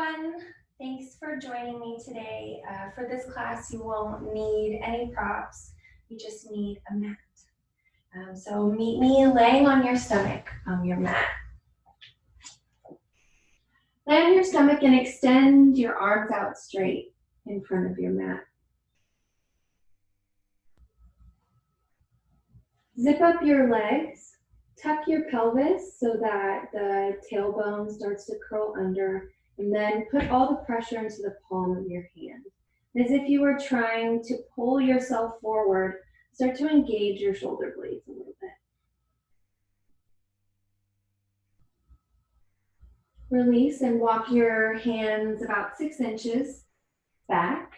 everyone. Thanks for joining me today. For this class, you won't need any props. You just need a mat. So meet me laying on your stomach on your mat. Lay on your stomach and extend your arms out straight in front of your mat. Zip up your legs, tuck your pelvis so that the tailbone starts to curl under, and then put all the pressure into the palm of your hand. As if you were trying to pull yourself forward, start to engage your shoulder blades a little bit. Release and walk your hands about 6 inches back.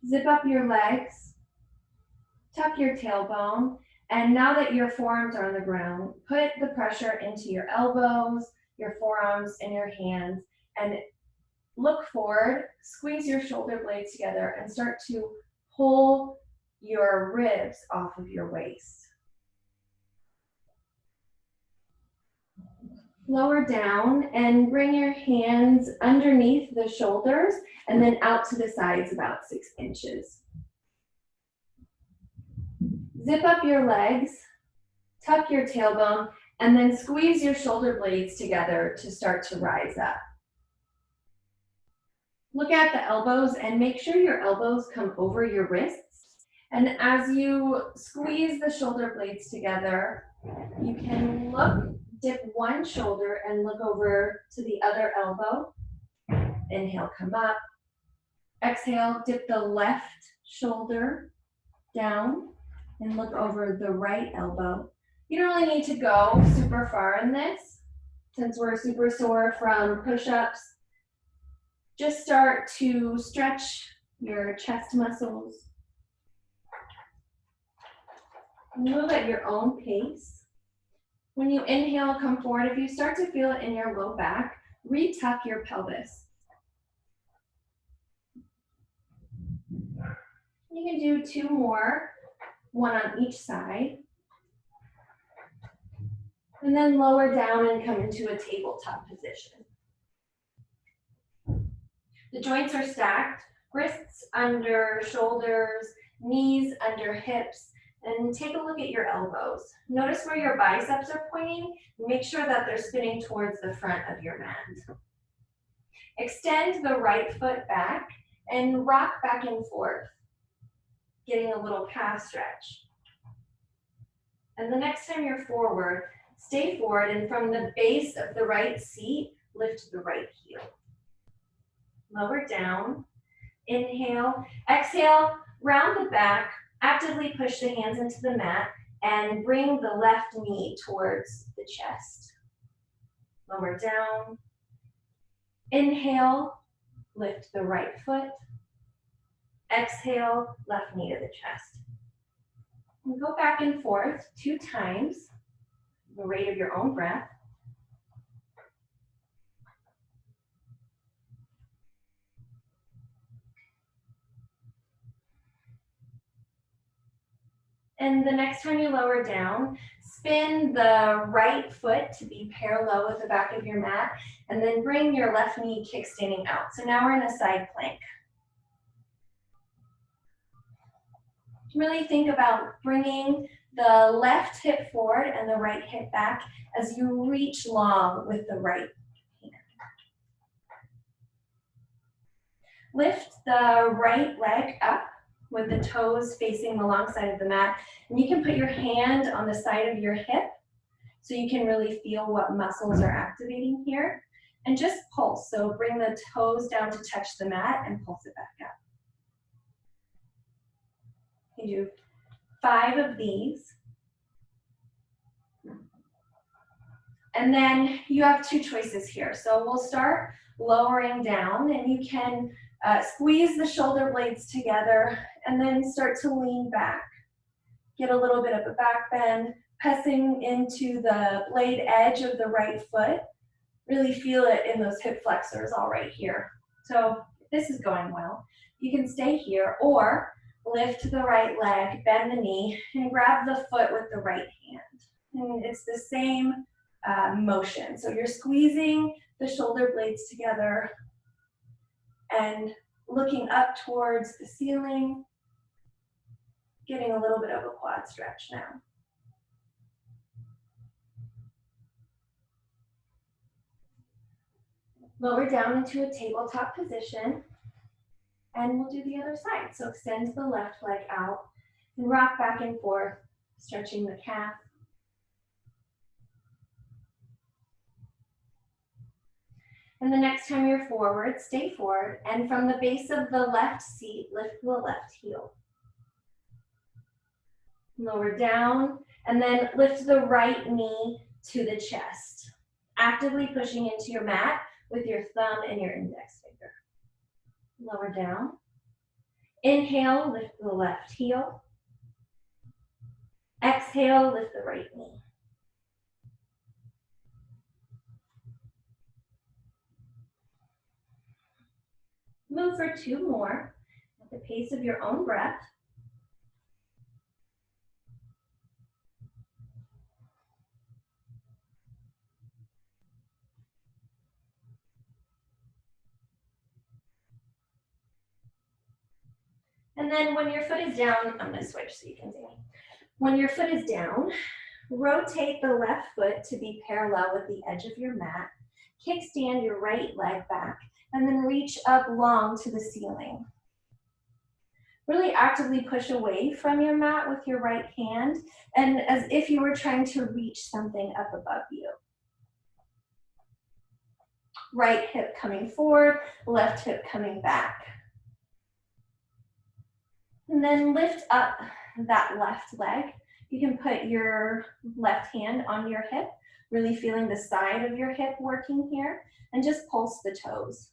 Zip up your legs, tuck your tailbone, and now that your forearms are on the ground, put the pressure into your elbows, your forearms, and your hands, and look forward, squeeze your shoulder blades together, and start to pull your ribs off of your waist. Lower down and bring your hands underneath the shoulders and then out to the sides about 6 inches. Zip up your legs, tuck your tailbone, and then squeeze your shoulder blades together to start to rise up. Look at the elbows and make sure your elbows come over your wrists. And as you squeeze the shoulder blades together, you can dip one shoulder and look over to the other elbow. Inhale, come up. Exhale, dip the left shoulder down and look over the right elbow. You don't really need to go super far in this since we're super sore from push-ups. Just start to stretch your chest muscles. Move at your own pace. When you inhale, come forward. If you start to feel it in your low back, retuck your pelvis. You can do 2 more, one on each side. And then lower down and come into a tabletop position. The joints are stacked, wrists under shoulders, knees under hips, and take a look at your elbows. Notice where your biceps are pointing. Make sure that they're spinning towards the front of your mat. Extend the right foot back and rock back and forth, getting a little calf stretch. And the next time you're forward, stay forward, and from the base of the right seat, lift the right heel. Lower down, inhale, exhale, round the back, actively push the hands into the mat, and bring the left knee towards the chest. Lower down, inhale, lift the right foot, exhale, left knee to the chest. And go back and forth 2 times, the rate of your own breath. And the next time you lower down, spin the right foot to be parallel with the back of your mat, and then bring your left knee kickstanding out. So now we're in a side plank. Really think about bringing the left hip forward and the right hip back as you reach long with the right hand. Lift the right leg up with the toes facing the long side of the mat. And you can put your hand on the side of your hip so you can really feel what muscles are activating here. And just pulse. So bring the toes down to touch the mat and pulse it back up. You do 5 of these. And then you have 2 choices here. So we'll start lowering down, and you can squeeze the shoulder blades together and then start to lean back. Get a little bit of a back bend, pressing into the blade edge of the right foot. Really feel it in those hip flexors all right here. So if this is going well, you can stay here or lift the right leg, bend the knee, and grab the foot with the right hand. And it's the same motion. So you're squeezing the shoulder blades together and looking up towards the ceiling, getting a little bit of a quad stretch now. Lower down into a tabletop position, and we'll do the other side. So extend the left leg out and rock back and forth, stretching the calf. And the next time you're forward, stay forward, and from the base of the left seat, lift the left heel. Lower down, and then lift the right knee to the chest, actively pushing into your mat with your thumb and your index finger. Lower down. Inhale, lift the left heel. Exhale, lift the right knee. Move for 2 more at the pace of your own breath. And then when your foot is down, I'm going to switch so you can see me. When your foot is down, rotate the left foot to be parallel with the edge of your mat. Kickstand your right leg back, and then reach up long to the ceiling. Really actively push away from your mat with your right hand, and as if you were trying to reach something up above you. Right hip coming forward, left hip coming back. And then lift up that left leg. You can put your left hand on your hip, really feeling the side of your hip working here, and just pulse the toes.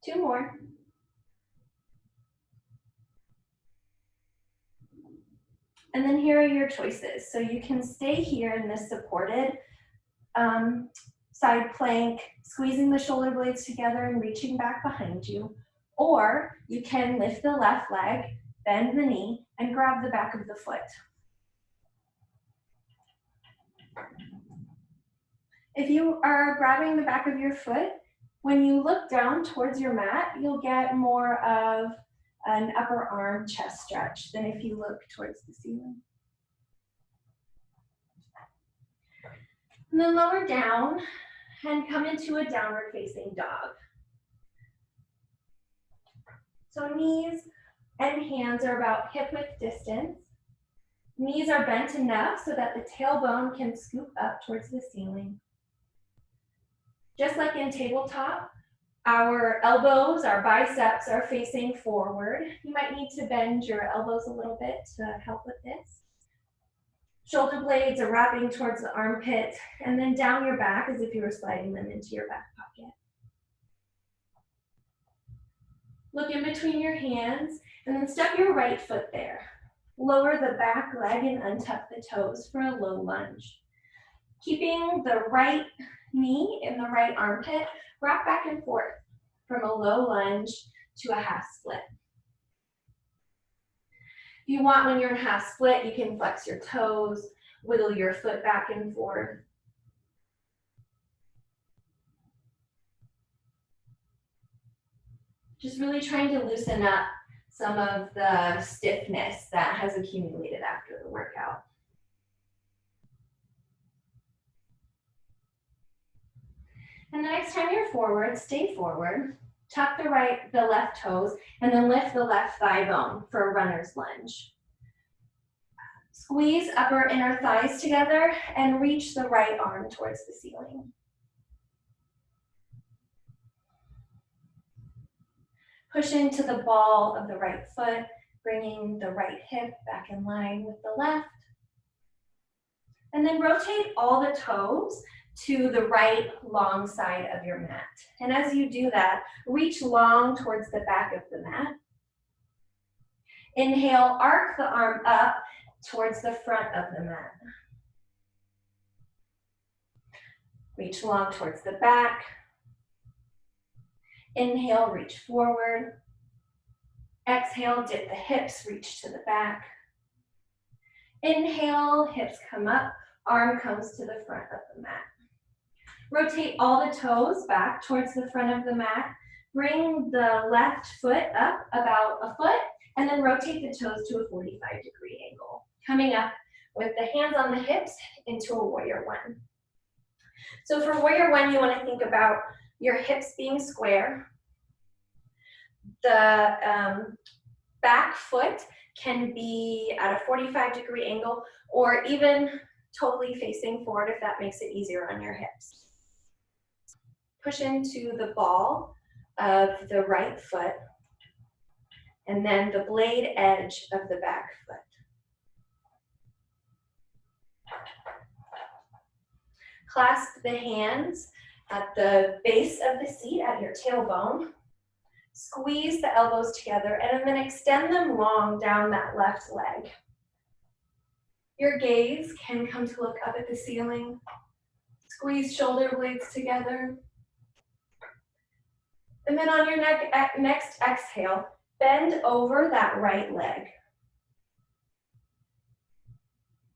Two more. And then here are your choices. So you can stay here in this supported side plank, squeezing the shoulder blades together and reaching back behind you. Or you can lift the left leg, bend the knee, and grab the back of the foot. If you are grabbing the back of your foot, when you look down towards your mat, you'll get more of an upper arm chest stretch than if you look towards the ceiling. And then lower down and come into a downward facing dog. So knees and hands are about hip width distance. Knees are bent enough so that the tailbone can scoop up towards the ceiling. Just like in tabletop, our elbows, our biceps are facing forward. You might need to bend your elbows a little bit to help with this. Shoulder blades are wrapping towards the armpit, and then down your back as if you were sliding them into your back pocket. Look in between your hands, and then step your right foot there. Lower the back leg and untuck the toes for a low lunge. Keeping the right knee in the right armpit, rock back and forth from a low lunge to a half split. If you want, when you're in half split, you can flex your toes, wiggle your foot back and forth. Just really trying to loosen up some of the stiffness that has accumulated after the workout. And the next time you're forward, stay forward. Tuck the left toes, and then lift the left thigh bone for a runner's lunge. Squeeze upper inner thighs together and reach the right arm towards the ceiling. Push into the ball of the right foot, bringing the right hip back in line with the left. And then rotate all the toes to the right long side of your mat. And as you do that, reach long towards the back of the mat. Inhale, arc the arm up towards the front of the mat. Reach long towards the back. Inhale, reach forward. Exhale, dip the hips, reach to the back. Inhale, hips come up, arm comes to the front of the mat. Rotate all the toes back towards the front of the mat. Bring the left foot up about a foot, and then rotate the toes to a 45-degree angle. Coming up with the hands on the hips into a warrior one. So for warrior one, you want to think about your hips being square. The back foot can be at a 45-degree angle, or even totally facing forward if that makes it easier on your hips. Push into the ball of the right foot, and then the blade edge of the back foot. Clasp the hands at the base of the seat at your tailbone. Squeeze the elbows together and then extend them long down that left leg. Your gaze can come to look up at the ceiling. Squeeze shoulder blades together. And then on your next exhale, bend over that right leg.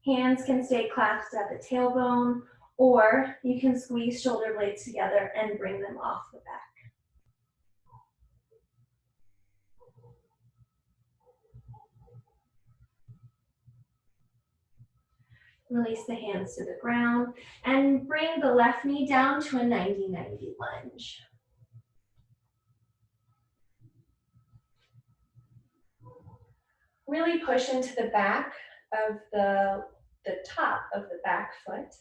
Hands can stay clasped at the tailbone, or you can squeeze shoulder blades together and bring them off the back. Release the hands to the ground and bring the left knee down to a 90-90 lunge. Really push into the back of the top of the back foot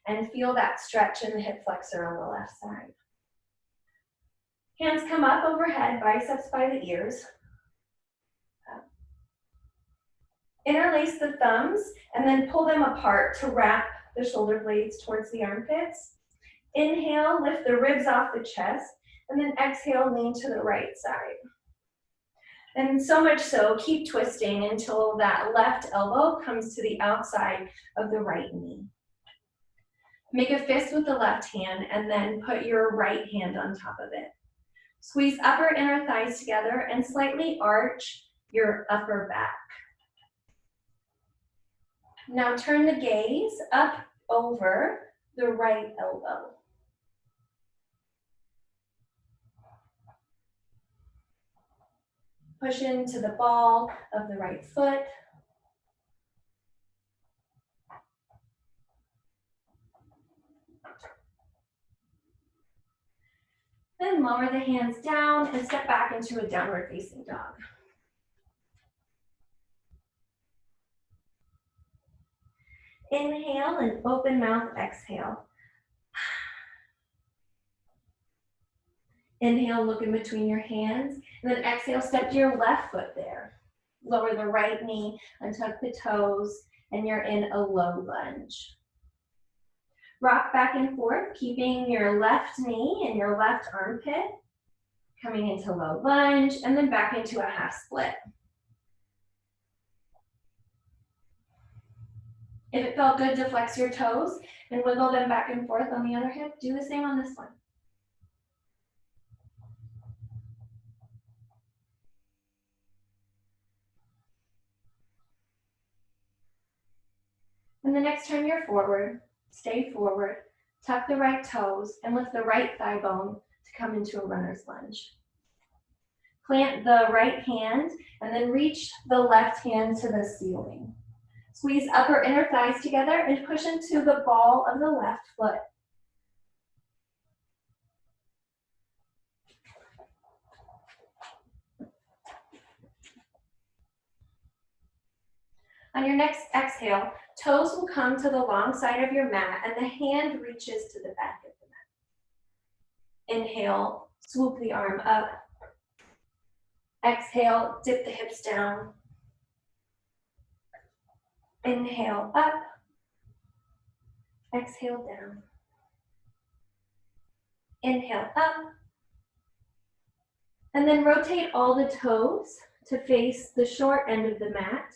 and feel that stretch in the hip flexor on the left side. Hands come up overhead, biceps by the ears. Interlace the thumbs and then pull them apart to wrap the shoulder blades towards the armpits. Inhale, lift the ribs off the chest, and then exhale, lean to the right side. And so much so, keep twisting until that left elbow comes to the outside of the right knee. Make a fist with the left hand and then put your right hand on top of it. Squeeze upper inner thighs together and slightly arch your upper back. Now turn the gaze up over the right elbow. Push into the ball of the right foot. Then lower the hands down and step back into a downward facing dog. Inhale and open mouth exhale. Inhale, look in between your hands, and then exhale, step to your left foot there. Lower the right knee, untuck the toes, and you're in a low lunge. Rock back and forth, keeping your left knee and your left armpit, coming into low lunge, and then back into a half split. If it felt good to flex your toes and wiggle them back and forth on the other hip, do the same on this one. And the next time you're forward, stay forward, tuck the right toes, and lift the right thigh bone to come into a runner's lunge. Plant the right hand and then reach the left hand to the ceiling. Squeeze upper inner thighs together and push into the ball of the left foot. On your next exhale, toes will come to the long side of your mat and the hand reaches to the back of the mat. Inhale, swoop the arm up. Exhale, dip the hips down. Inhale, up. Exhale, down. Inhale, up. And then rotate all the toes to face the short end of the mat.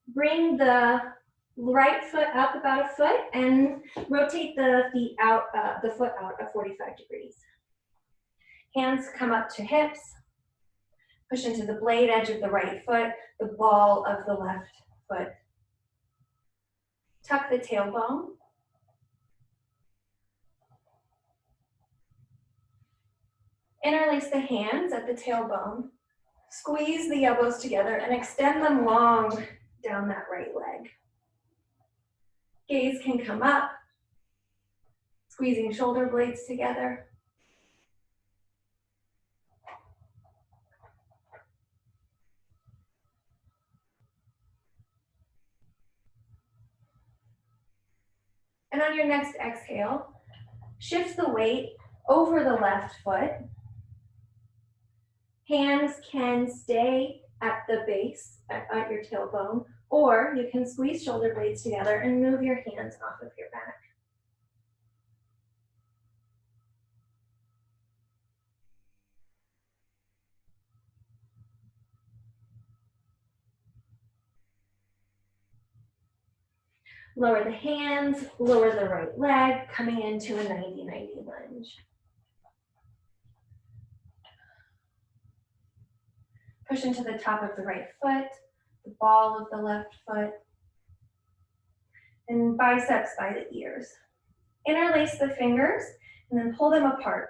Bring the right foot up about a foot and rotate the feet out, the foot out at 45 degrees. Hands come up to hips. Push into the blade edge of the right foot, the ball of the left foot Tuck the tailbone. Interlace the hands at the tailbone. Squeeze the elbows together and extend them long down that right leg. Gaze can come up, squeezing shoulder blades together. And on your next exhale, shift the weight over the left foot. Hands can stay at the base, at your tailbone, or you can squeeze shoulder blades together and move your hands off of your back. Lower the hands, lower the right leg, coming into a 90-90 lunge. Push into the top of the right foot, the ball of the left foot, and biceps by the ears. Interlace the fingers and then pull them apart.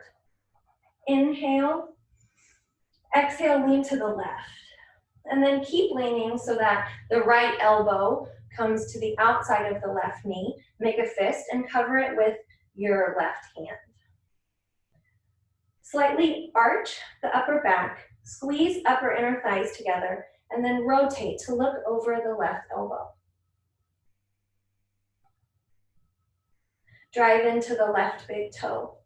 Inhale, exhale, lean to the left. And then keep leaning so that the right elbow comes to the outside of the left knee. Make a fist and cover it with your left hand. Slightly arch the upper back, squeeze upper inner thighs together, and then rotate to look over the left elbow. Drive into the left big toe.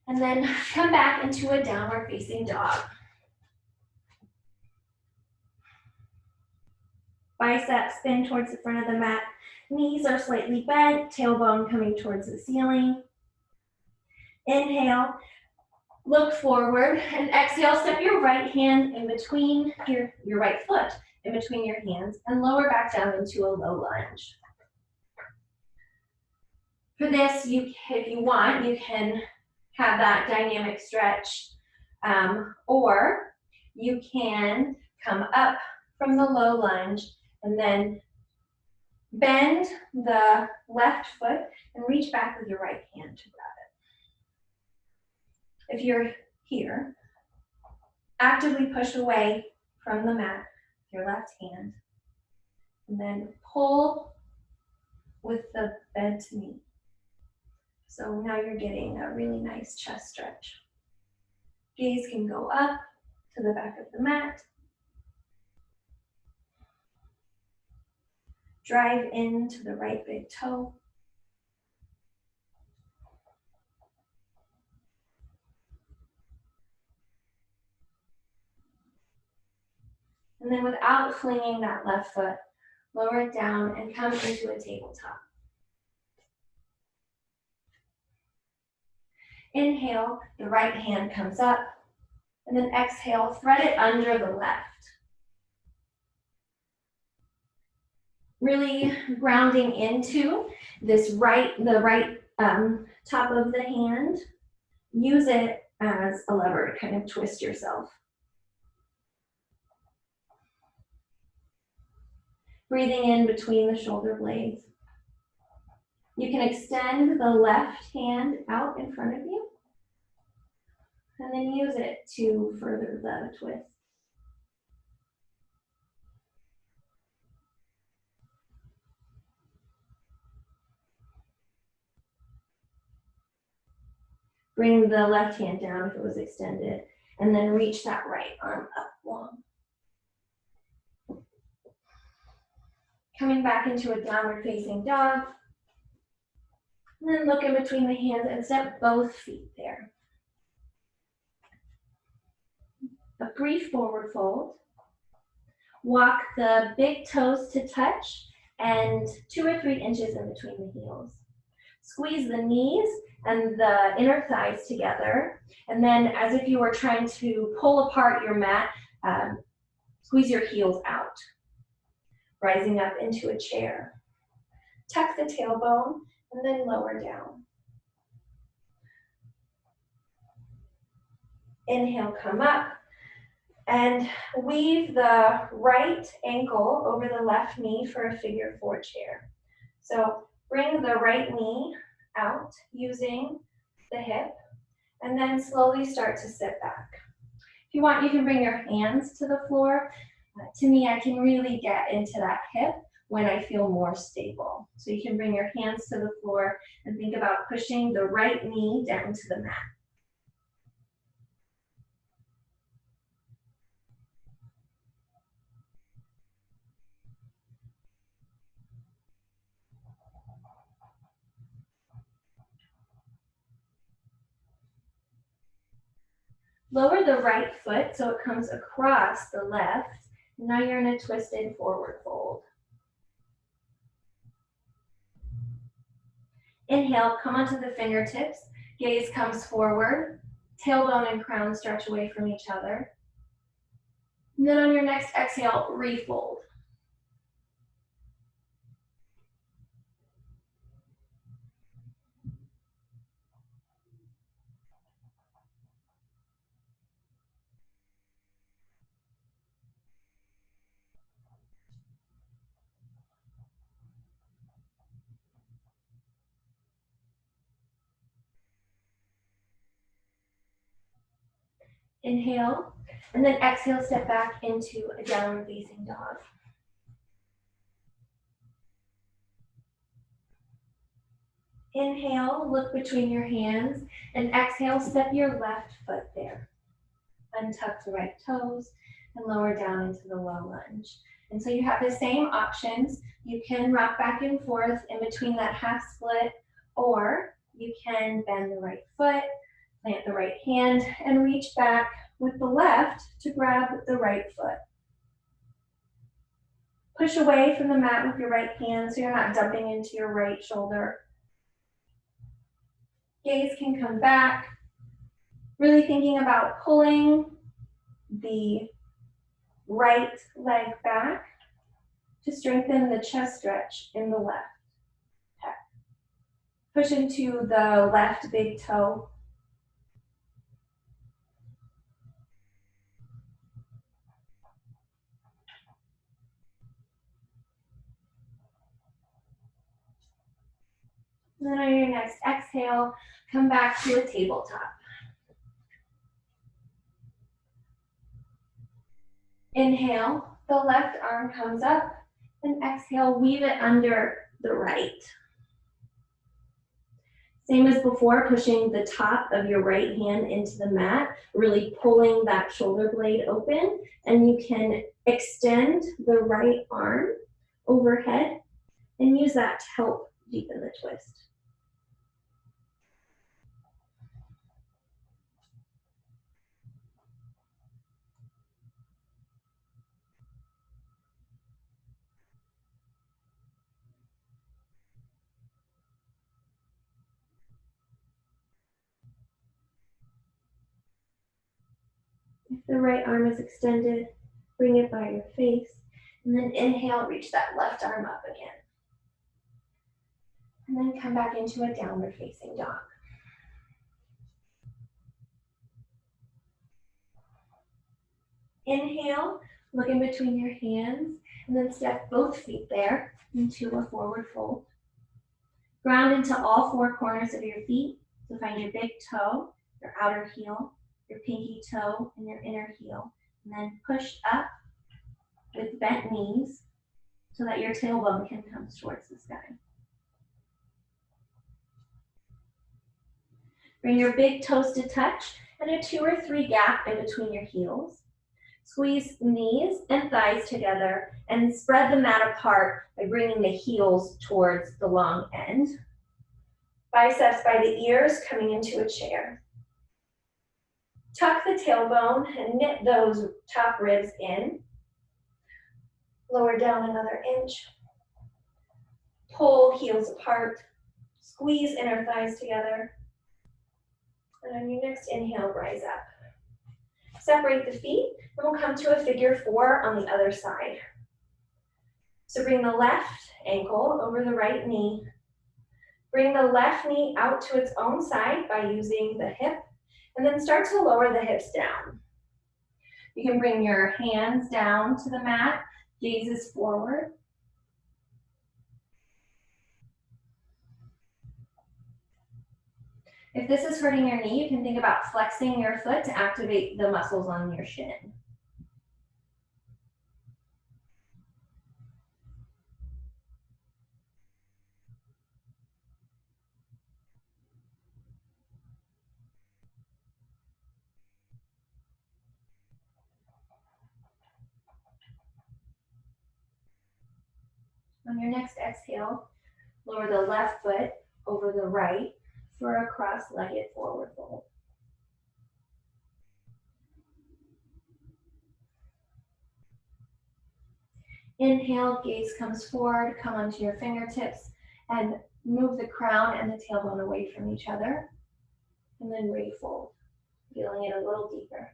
And then come back into a downward facing dog. Biceps spin towards the front of the mat. Knees are slightly bent, tailbone coming towards the ceiling. Inhale, look forward, and exhale, step your right hand in between your right foot in between your hands and lower back down into a low lunge. For this, if you want, you can have that dynamic stretch, or you can come up from the low lunge and then bend the left foot and reach back with your right hand to grab it. If you're here, actively push away from the mat with your left hand and then pull with the bent knee. So now you're getting a really nice chest stretch. Gaze can go up to the back of the mat. Drive into the right big toe. And then without flinging that left foot, lower it down and come into a tabletop. Inhale, the right hand comes up, and then exhale, thread it under the left. Really grounding into this the right top of the hand. Use it as a lever to kind of twist yourself. Breathing in between the shoulder blades. You can extend the left hand out in front of you and then use it to further the twist. Bring the left hand down if it was extended, and then reach that right arm up long. Coming back into a downward facing dog. And then look in between the hands and step both feet there. A brief forward fold. Walk the big toes to touch and 2 or 3 inches in between the heels. Squeeze the knees and the inner thighs together. And then as if you were trying to pull apart your mat, squeeze your heels out. Rising up into a chair. Tuck the tailbone and then lower down. Inhale, come up. And weave the right ankle over the left knee for a figure 4 chair. So bring the right knee out using the hip, and then slowly start to sit back. If you want, you can bring your hands to the floor. To me, I can really get into that hip when I feel more stable. So you can bring your hands to the floor and think about pushing the right knee down to the mat. Lower the right foot so it comes across the left. Now you're in a twisted forward fold. Inhale, come onto the fingertips. Gaze comes forward. Tailbone and crown stretch away from each other. And then on your next exhale, refold. Inhale, and then exhale, step back into a downward facing dog. Inhale, look between your hands, and exhale, step your left foot there. Untuck the right toes and lower down into the low lunge. And so you have the same options. You can rock back and forth in between that half split, or you can bend the right foot, plant the right hand, and reach back with the left to grab the right foot. Push away from the mat with your right hand so you're not dumping into your right shoulder. Gaze can come back. Really thinking about pulling the right leg back to strengthen the chest stretch in the left pec. Push into the left big toe. And then on your next exhale, come back to a tabletop. Inhale, the left arm comes up, and exhale, weave it under the right. Same as before, pushing the top of your right hand into the mat, really pulling that shoulder blade open, and you can extend the right arm overhead and use that to help deepen the twist. If the right arm is extended, bring it by your face, and then inhale, reach that left arm up again. And then come back into a downward facing dog. Inhale, look in between your hands, and then step both feet there into a forward fold. Ground into all four corners of your feet. So find your big toe, your outer heel, your pinky toe, and your inner heel. And then push up with bent knees so that your tailbone can come towards the sky. Bring your big toes to touch and a 2 or 3 gap in between your heels. Squeeze knees and thighs together and spread the mat apart by bringing the heels towards the long end. Biceps by the ears coming into a chair. Tuck the tailbone and knit those top ribs in. Lower down another inch. Pull heels apart. Squeeze inner thighs together. And on your next inhale, rise up. Separate the feet, and we'll come to a figure 4 on the other side. So bring the left ankle over the right knee. Bring the left knee out to its own side by using the hip, And then start to lower the hips down. You can bring your hands down to the mat, gazes forward. If this is hurting your knee, you can think about flexing your foot to activate the muscles on your shin. On your next exhale, lower the left foot over the right for a cross-legged forward fold. Inhale, gaze comes forward, come onto your fingertips, and move the crown and the tailbone away from each other. And then refold, feeling it a little deeper.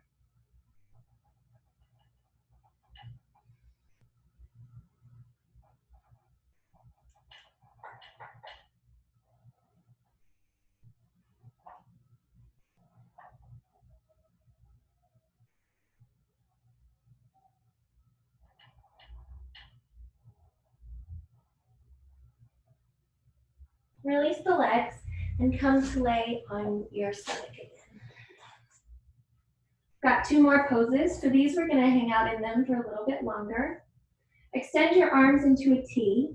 Release the legs and come to lay on your stomach again. Got 2 more poses. For these, we're going to hang out in them for a little bit longer. Extend your arms into a T.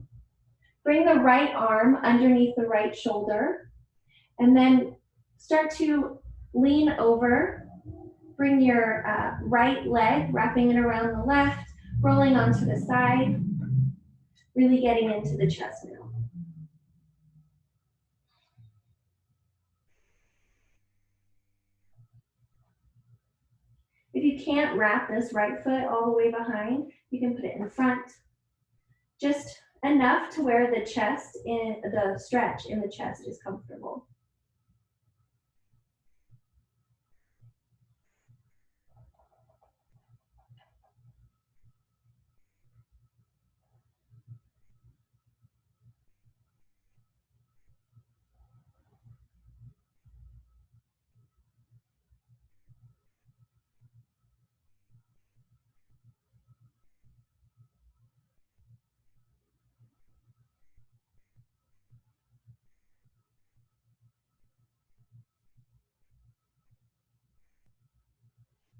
Bring the right arm underneath the right shoulder. And then start to lean over. Bring your right leg, wrapping it around the left, rolling onto the side, really getting into the chest now. If you can't wrap this right foot all the way behind, you can put it in front. Just enough to where the chest, in the stretch in the chest is comfortable.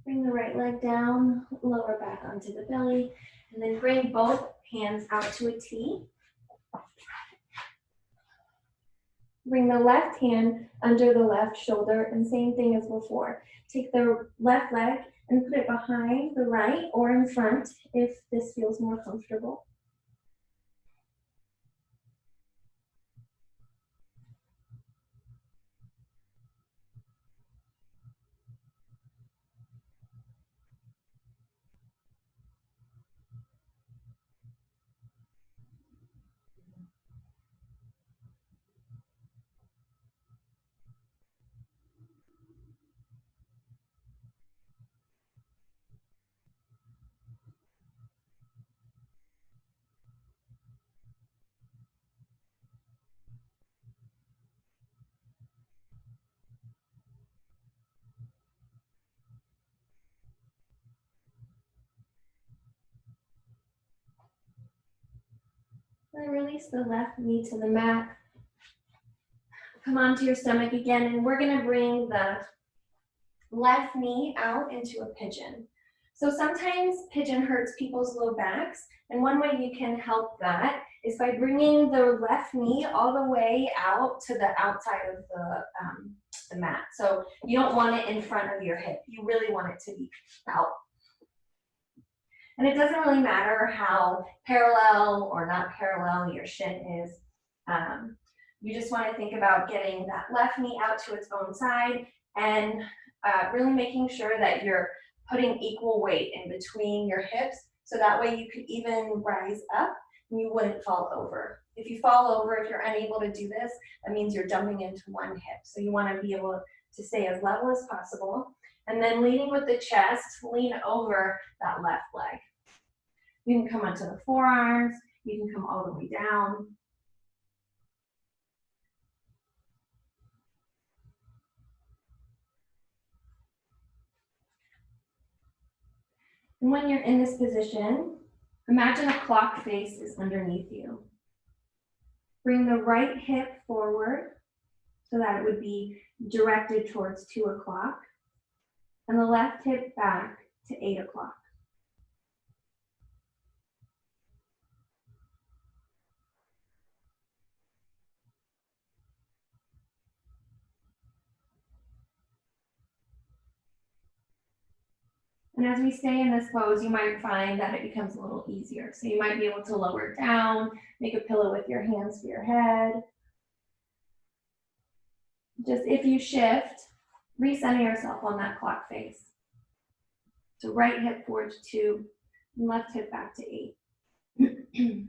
Bring the right leg down, lower back onto the belly, and then bring both hands out to a T. Bring the left hand under the left shoulder, and same thing as before. Take the left leg and put it behind the right or in front if this feels more comfortable. Then release the left knee to the mat. Come onto your stomach again, and we're gonna bring the left knee out into a pigeon. So sometimes pigeon hurts people's low backs, and one way you can help that is by bringing the left knee all the way out to the outside of the mat. So you don't want it in front of your hip. You really want it to be out. And it doesn't really matter how parallel or not parallel your shin is. You just want to think about getting that left knee out to its own side and really making sure that you're putting equal weight in between your hips, so that way you could even rise up and you wouldn't fall over. If you fall over, if you're unable to do this, that means you're jumping into one hip. So you want to be able to stay as level as possible. And then leaning with the chest, lean over that left leg. You can come onto the forearms, you can come all the way down. And when you're in this position, imagine a clock face is underneath you. Bring the right hip forward so that it would be directed towards 2 o'clock, and the left hip back to 8 o'clock. And as we stay in this pose, you might find that it becomes a little easier. So you might be able to lower it down, make a pillow with your hands for your head. Just if you shift, recenter yourself on that clock face. So right hip forward to 2, and left hip back to 8.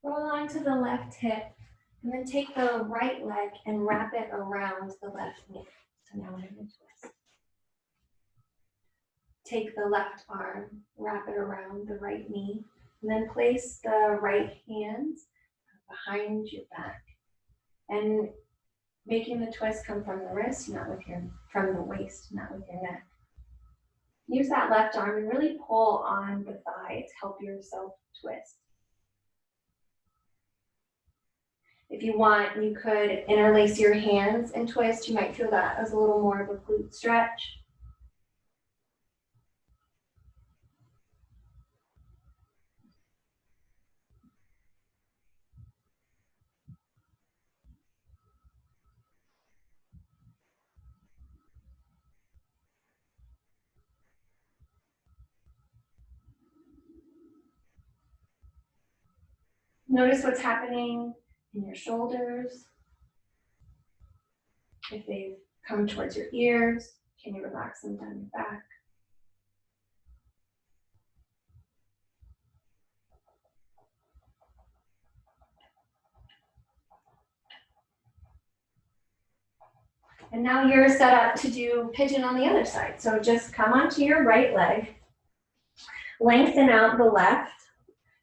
Roll onto the left hip, and then take the right leg and wrap it around the left knee. So now I'm going to twist. Take the left arm, wrap it around the right knee, and then place the right hand behind your back. And making the twist come from the wrist, not with your, from the waist, not with your neck. Use that left arm and really pull on the thigh to help yourself twist. If you want, you could interlace your hands and twist. You might feel that as a little more of a glute stretch. Notice what's happening in your shoulders. If they've come towards your ears, can you relax them down your back? And now you're set up to do pigeon on the other side. So just come onto your right leg, lengthen out the left,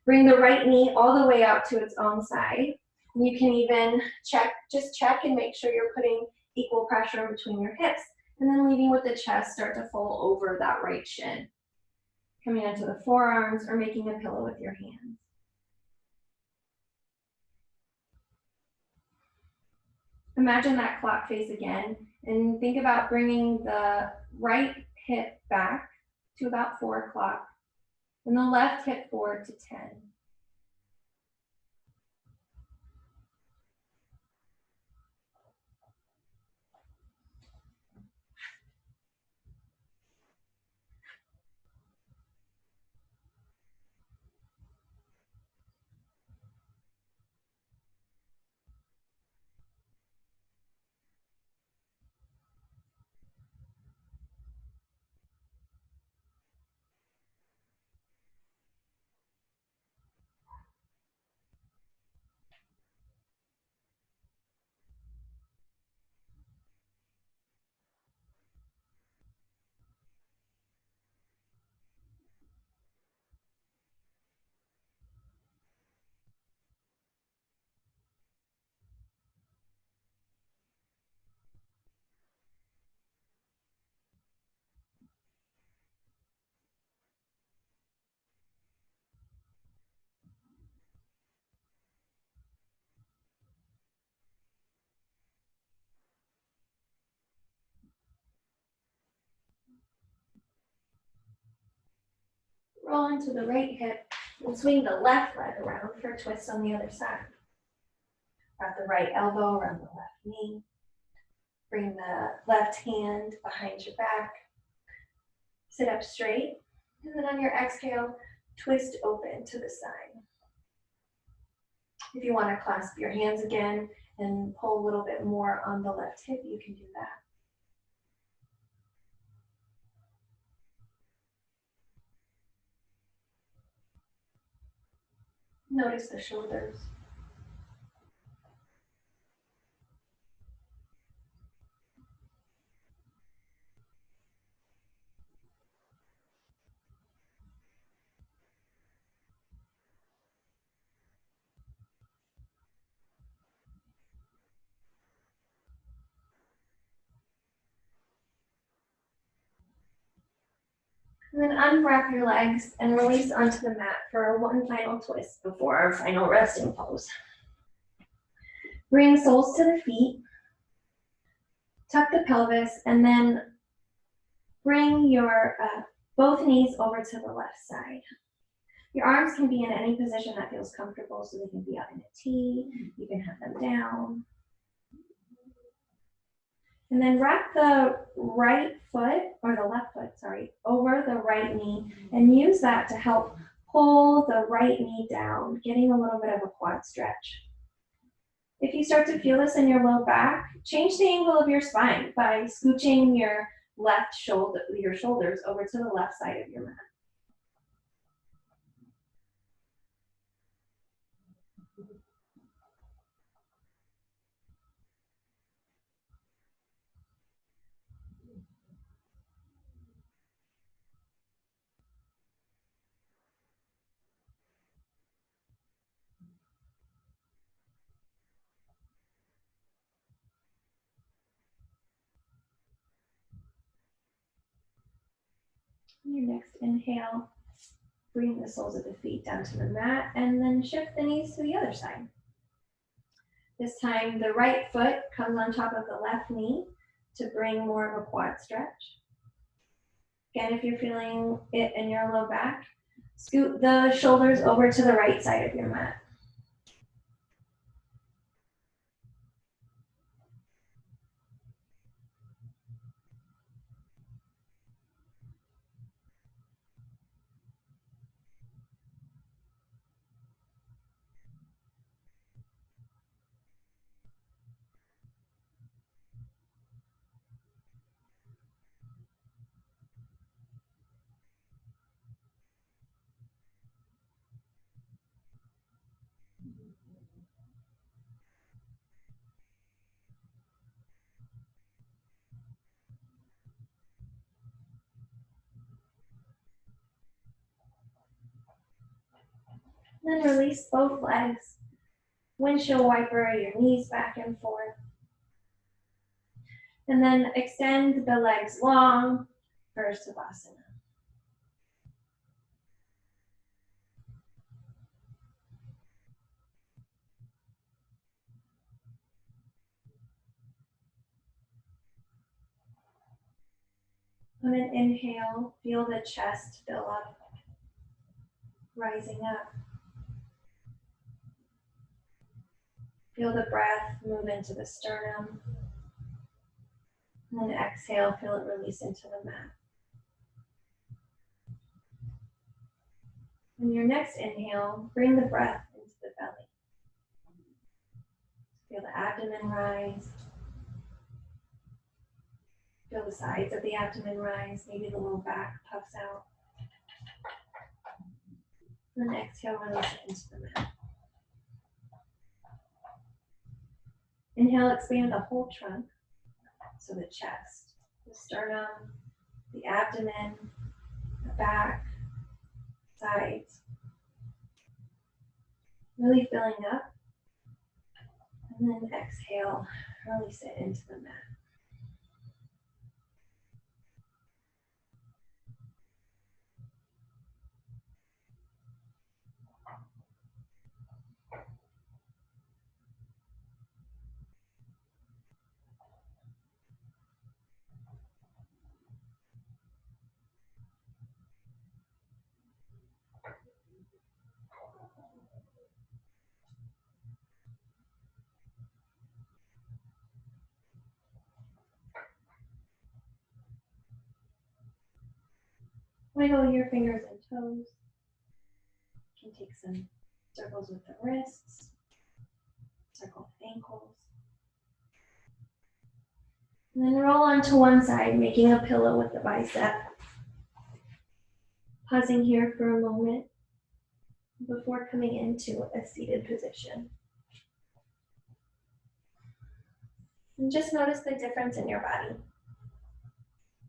bring the right knee all the way out to its own side. And you can even just check and make sure you're putting equal pressure between your hips, and then leaving with the chest start to fall over that right shin. Coming into the forearms or making a pillow with your hands. Imagine that clock face again, and think about bringing the right hip back to about 4 o'clock, and the left hip forward to 10. Roll into the right hip, And swing the left leg around for a twist on the other side. Wrap the right elbow around the left knee. Bring the left hand behind your back. Sit up straight. And then on your exhale, twist open to the side. If you want to clasp your hands again and pull a little bit more on the left hip, you can do that. Notice the shoulders. And then unwrap your legs and release onto the mat for one final twist before our final resting pose. Bring soles to the feet. Tuck the pelvis and then bring your both knees over to the left side. Your arms can be in any position that feels comfortable, so they can be up in a T, you can have them down. And then wrap the right foot, or the left foot, sorry, over the right knee and use that to help pull the right knee down, getting a little bit of a quad stretch. If you start to feel this in your low back, change the angle of your spine by scooching your left shoulder, your shoulders over to the left side of your mat. Your next inhale, bring the soles of the feet down to the mat and then shift the knees to the other side. This time the right foot comes on top of the left knee to bring more of a quad stretch. Again, if you're feeling it in your low back, scoot the shoulders over to the right side of your mat. Then release both legs. Windshield wiper your knees back and forth. And then extend the legs long for Savasana. On an inhale, feel the chest fill up, rising up. Feel the breath move into the sternum. And then exhale, feel it release into the mat. On your next inhale, bring the breath into the belly. Feel the abdomen rise. Feel the sides of the abdomen rise, maybe the low back puffs out. And then exhale, release it into the mat. Inhale, expand the whole trunk. So the chest, the sternum, the abdomen, the back, sides. Really filling up. And then exhale, release it into the mat. Wiggle your fingers and toes. You can take some circles with the wrists, circle the ankles. And then roll onto one side, making a pillow with the bicep. Pausing here for a moment before coming into a seated position. And just notice the difference in your body.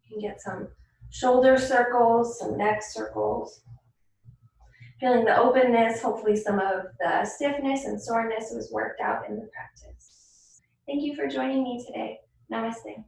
You can get some shoulder circles, some neck circles. Feeling the openness, hopefully some of the stiffness and soreness was worked out in the practice. Thank you for joining me today. Namaste.